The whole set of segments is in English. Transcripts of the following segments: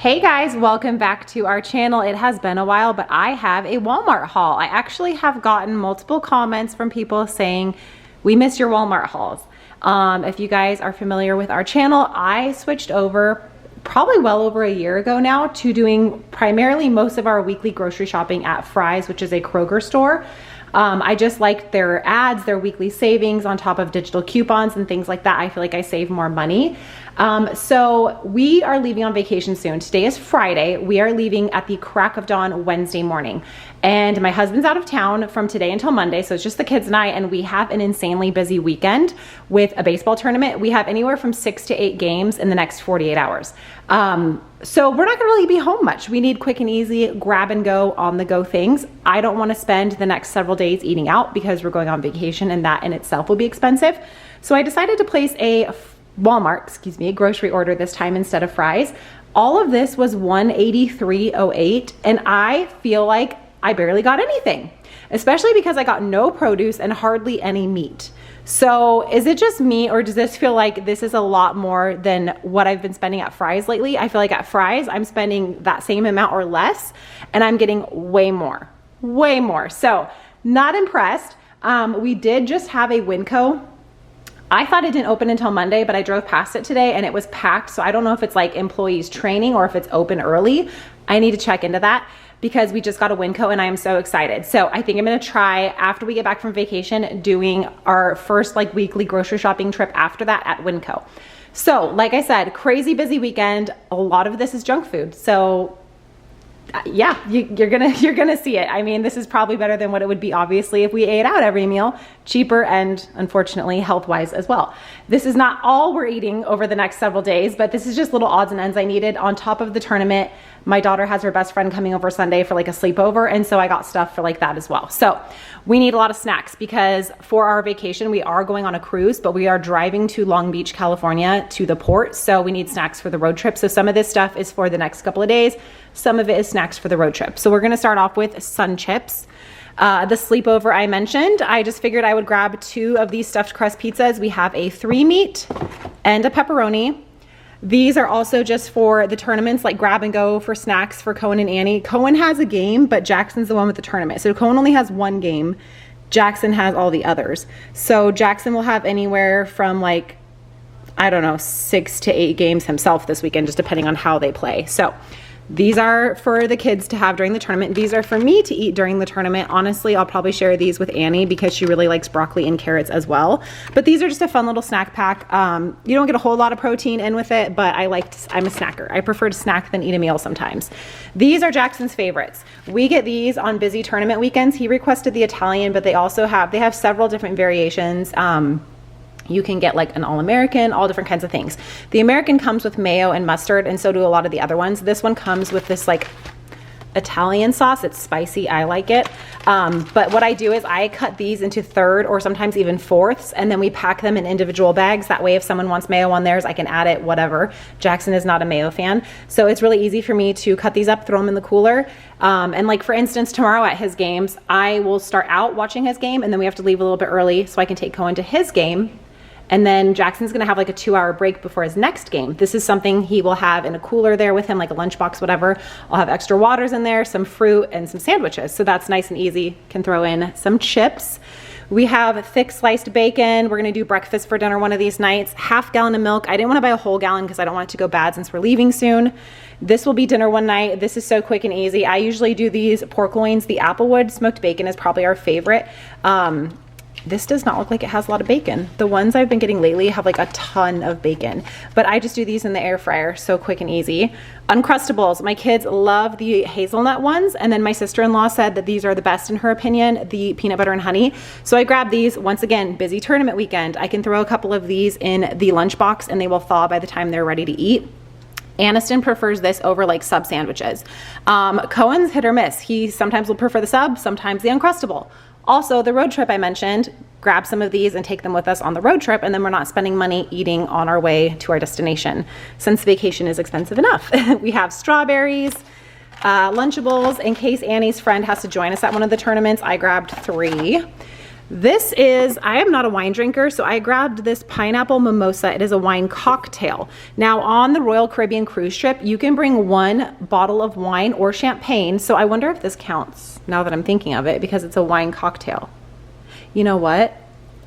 Hey guys, welcome back to our channel. It has been a while, but I have a Walmart haul. I actually have gotten multiple comments from people saying, we miss your Walmart hauls. If you guys are familiar with our channel, I switched over probably well over a year ago now to doing primarily most of our weekly grocery shopping at Fry's, which is a Kroger store. I just liked their ads, their weekly savings on top of digital coupons and things like that. I feel like I save more money. So we are leaving on vacation soon. Today is Friday. We are leaving at the crack of dawn Wednesday morning. And my husband's out of town from today until Monday. So it's just the kids and I, and we have an insanely busy weekend with a baseball tournament. We have anywhere from 6 to 8 games in the next 48 hours. So we're not gonna really be home much. We need quick and easy, grab and go, on the go things. I don't wanna spend the next several days eating out because we're going on vacation and that in itself will be expensive. So I decided to place a grocery order this time instead of Fry's. All of this was $183.08, and I feel like I barely got anything, especially because I got no produce and hardly any meat. So is it just me, or does this feel like this is a lot more than what I've been spending at Fry's lately? I feel like at Fry's, I'm spending that same amount or less, and I'm getting way more. So not impressed. We did just have a Winco. I thought it didn't open until Monday, but I drove past it today and it was packed. So I don't know if it's like employees training or if it's open early. I need to check into that because we just got a Winco and I am so excited. So I think I'm gonna try, after we get back from vacation, doing our first like weekly grocery shopping trip after that at Winco. So like I said, crazy busy weekend. A lot of this is junk food. So yeah, you're gonna see it. I mean, this is probably better than what it would be obviously if we ate out every meal, cheaper and unfortunately health-wise as well. This is not all we're eating over the next several days, but this is just little odds and ends I needed on top of the tournament. My daughter has her best friend coming over Sunday for like a sleepover, and so I got stuff for like that as well. So we need a lot of snacks because for our vacation, we are going on a cruise, but we are driving to Long Beach, California to the port. So we need snacks for the road trip. So some of this stuff is for the next couple of days. Some of it is snacks for the road trip. So we're gonna start off with Sun Chips. The sleepover I mentioned, I just figured I would grab 2 of these stuffed crust pizzas. We have a 3 meat and a pepperoni. These are also just for the tournaments, like grab and go for snacks for Cohen and Annie. Cohen has a game, but Jackson's the one with the tournament. So Cohen only has 1 game. Jackson has all the others. So Jackson will have anywhere from like, I don't know, 6 to 8 games himself this weekend, just depending on how they play. So these are for the kids to have during the tournament. These are for me to eat during the tournament. Honestly, I'll probably share these with Annie because she really likes broccoli and carrots as well. But these are just a fun little snack pack. You don't get a whole lot of protein in with it, but I'm a snacker. I prefer to snack than eat a meal sometimes. These are Jackson's favorites. We get these on busy tournament weekends. He requested the Italian, but they have several different variations. You can get like an All-American, all different kinds of things. The American comes with mayo and mustard, and so do a lot of the other ones. This one comes with this like Italian sauce. It's spicy, I like it. But what I do is I cut these into 1/3 or sometimes even 4ths, and then we pack them in individual bags. That way if someone wants mayo on theirs, I can add it, whatever. Jackson is not a mayo fan. So it's really easy for me to cut these up, throw them in the cooler. And like for instance, tomorrow at his games, I will start out watching his game, and then we have to leave a little bit early so I can take Cohen to his game. And then Jackson's gonna have like a 2-hour break before his next game. This is something he will have in a cooler there with him, like a lunchbox, whatever. I'll have extra waters in there, some fruit, and some sandwiches. So that's nice and easy. Can throw in some chips. We have thick sliced bacon. We're gonna do breakfast for dinner one of these nights. 1/2 gallon of milk. I didn't wanna buy a whole gallon because I don't want it to go bad since we're leaving soon. This will be dinner one night. This is so quick and easy. I usually do these pork loins. The Applewood smoked bacon is probably our favorite. This does not look like it has a lot of bacon. The ones I've been getting lately have like a ton of bacon, but I just do these in the air fryer, so quick and easy. Uncrustables, my kids love the hazelnut ones, and then my sister-in-law said that these are the best in her opinion, the peanut butter and honey. So I grabbed these. Once again, busy tournament weekend. I can throw a couple of these in the lunchbox and they will thaw by the time they're ready to eat. Aniston prefers this over like sub sandwiches. Cohen's hit or miss. He sometimes will prefer the sub, sometimes the Uncrustable. Also, the road trip I mentioned, grab some of these and take them with us on the road trip, and then we're not spending money eating on our way to our destination since vacation is expensive enough. We have strawberries, Lunchables. In case Annie's friend has to join us at one of the tournaments, I grabbed 3. This is, I am not a wine drinker, so I grabbed this pineapple mimosa. It is a wine cocktail. Now on the Royal Caribbean cruise trip, you can bring 1 bottle of wine or champagne. So I wonder if this counts now that I'm thinking of it, because it's a wine cocktail. You know what?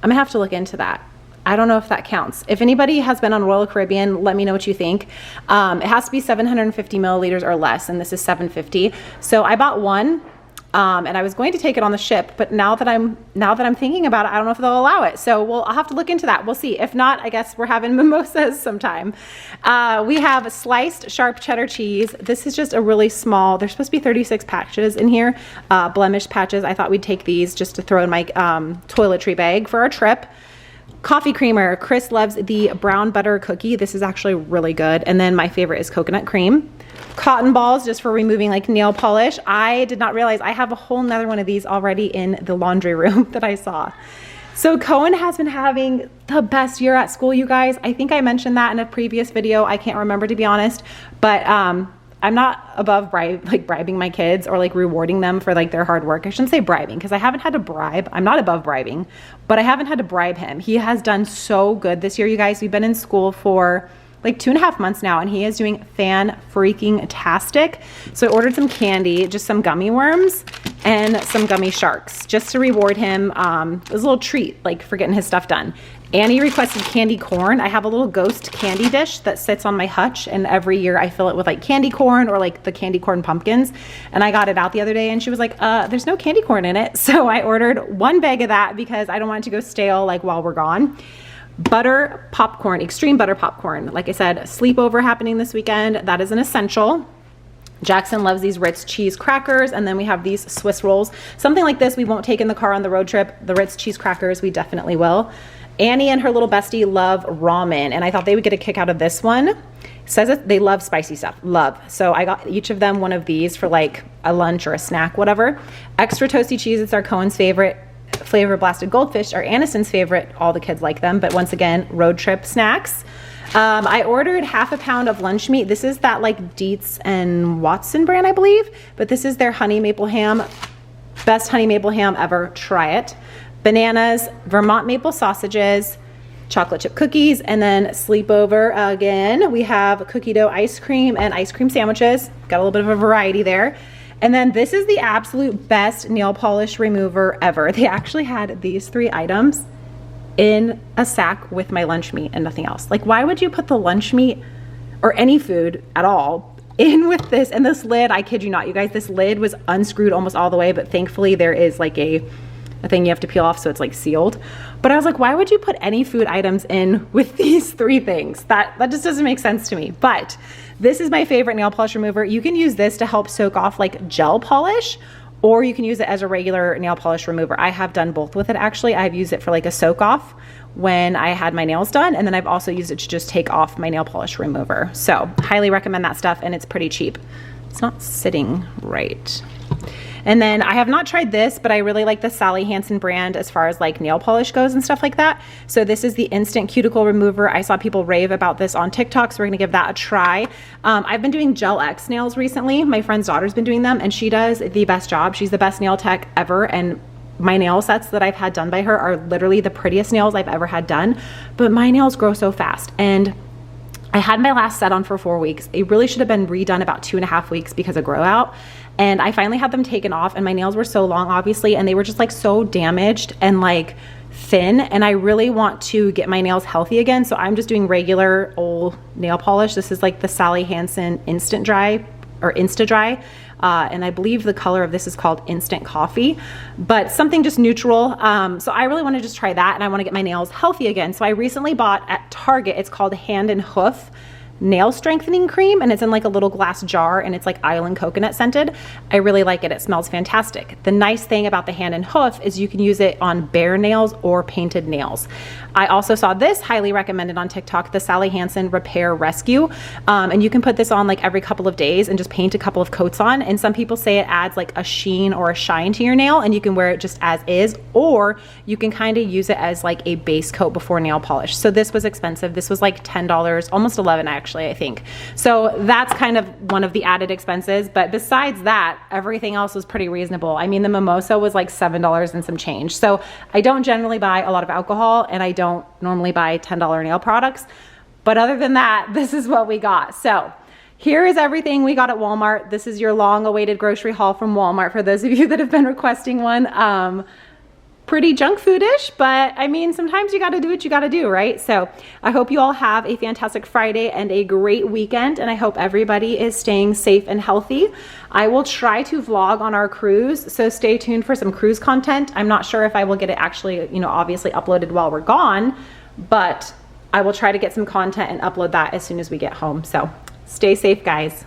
I'm gonna have to look into that. I don't know if that counts. If anybody has been on Royal Caribbean, let me know what you think. It has to be 750 milliliters or less, and this is 750. So I bought 1. And I was going to take it on the ship, but now that I'm thinking about it, I don't know if they'll allow it. So I'll have to look into that. We'll see. If not, I guess we're having mimosas sometime. We have sliced sharp cheddar cheese. This is just a really small, there's supposed to be 36 patches in here, blemished patches. I thought we'd take these just to throw in my toiletry bag for our trip. Coffee creamer. Chris loves the brown butter cookie. This is actually really good. And then my favorite is coconut cream. Cotton balls, just for removing like nail polish. I did not realize I have a whole nother one of these already in the laundry room that I saw. So Cohen has been having the best year at school, you guys. I think I mentioned that in a previous video. I can't remember, to be honest, but I'm not above bribing my kids or like rewarding them for like their hard work. I shouldn't say bribing, because I haven't had to bribe. I'm not above bribing, but I haven't had to bribe him. He has done so good this year, you guys. We've been in school for like 2.5 months now, and he is doing fan-freaking-tastic. So I ordered some candy, just some gummy worms and some gummy sharks, just to reward him. It was a little treat, like, for getting his stuff done. Annie requested candy corn. I have a little ghost candy dish that sits on my hutch, and every year I fill it with like candy corn or like the candy corn pumpkins. And I got it out the other day, and she was like, there's no candy corn in it. So I ordered 1 bag of that because I don't want it to go stale like while we're gone. Butter popcorn, extreme butter popcorn. Like I said, sleepover happening this weekend. That is an essential. Jackson loves these Ritz cheese crackers, and then we have these Swiss rolls. Something like this we won't take in the car on the road trip. The Ritz cheese crackers we definitely will. Annie and her little bestie love ramen, and I thought they would get a kick out of this one. It says that they love spicy stuff, love. So I got each of them one of these for like a lunch or a snack, whatever. Extra toasty cheese, it's our Cohen's favorite. Flavor blasted goldfish are Aniston's favorite. All the kids like them, but once again, road trip snacks. I ordered 1/2 pound of lunch meat. This is that like Dietz and Watson brand, I believe, but this is their honey maple ham. Best honey maple ham ever. Try it. Bananas, Vermont maple sausages, chocolate chip cookies, and then sleepover again. We have cookie dough ice cream and ice cream sandwiches. Got a little bit of a variety there. And then this is the absolute best nail polish remover ever. They actually had these 3 items in a sack with my lunch meat and nothing else. Like, why would you put the lunch meat or any food at all in with this? And this lid, I kid you not, you guys, this lid was unscrewed almost all the way, but thankfully there is like a thing you have to peel off, so it's like sealed. But I was like, why would you put any food items in with these 3 things? That just doesn't make sense to me. But this is my favorite nail polish remover. You can use this to help soak off like gel polish, or you can use it as a regular nail polish remover. I have done both with it, actually. I've used it for like a soak off when I had my nails done, and then I've also used it to just take off my nail polish remover. So highly recommend that stuff, and it's pretty cheap. It's not sitting right. And then I have not tried this, but I really like the Sally Hansen brand as far as like nail polish goes and stuff like that. So this is the Instant Cuticle Remover. I saw people rave about this on TikTok, so we're gonna give that a try. I've been doing Gel X nails recently. My friend's daughter's been doing them, and she does the best job. She's the best nail tech ever, and my nail sets that I've had done by her are literally the prettiest nails I've ever had done. But my nails grow so fast, and I had my last set on for 4 weeks. It really should have been redone about 2.5 weeks because of grow out. And I finally had them taken off, and my nails were so long, obviously, and they were just like so damaged and like thin. And I really want to get my nails healthy again. So I'm just doing regular old nail polish. This is like the Sally Hansen Instant Dry or Insta Dry. And I believe the color of this is called Instant Coffee, but something just neutral. So I really want to just try that, and I want to get my nails healthy again. So I recently bought at Target, it's called Hand and Hoof nail strengthening cream, and it's in like a little glass jar, and it's like island coconut scented. I really like it. It smells fantastic. The nice thing about the Hand and Hoof is you can use it on bare nails or painted nails. I also saw this highly recommended on TikTok, the Sally Hansen Repair Rescue, and you can put this on like every couple of days and just paint a couple of coats on. And some people say it adds like a sheen or a shine to your nail, and you can wear it just as is, or you can kind of use it as like a base coat before nail polish. So this was expensive. This was like $10, almost $11 actually, I think. So that's kind of one of the added expenses. But besides that, everything else was pretty reasonable. I mean, the mimosa was like $7 and some change. So I don't generally buy a lot of alcohol, and I don't normally buy $10 nail products. But other than that, this is what we got. So here is everything we got at Walmart. This is your long awaited grocery haul from Walmart for those of you that have been requesting one. Pretty junk food-ish, but I mean, sometimes you got to do what you got to do, right? So I hope you all have a fantastic Friday and a great weekend, and I hope everybody is staying safe and healthy. I will try to vlog on our cruise, so stay tuned for some cruise content. I'm not sure if I will get it actually, you know, obviously uploaded while we're gone, but I will try to get some content and upload that as soon as we get home. So stay safe, guys.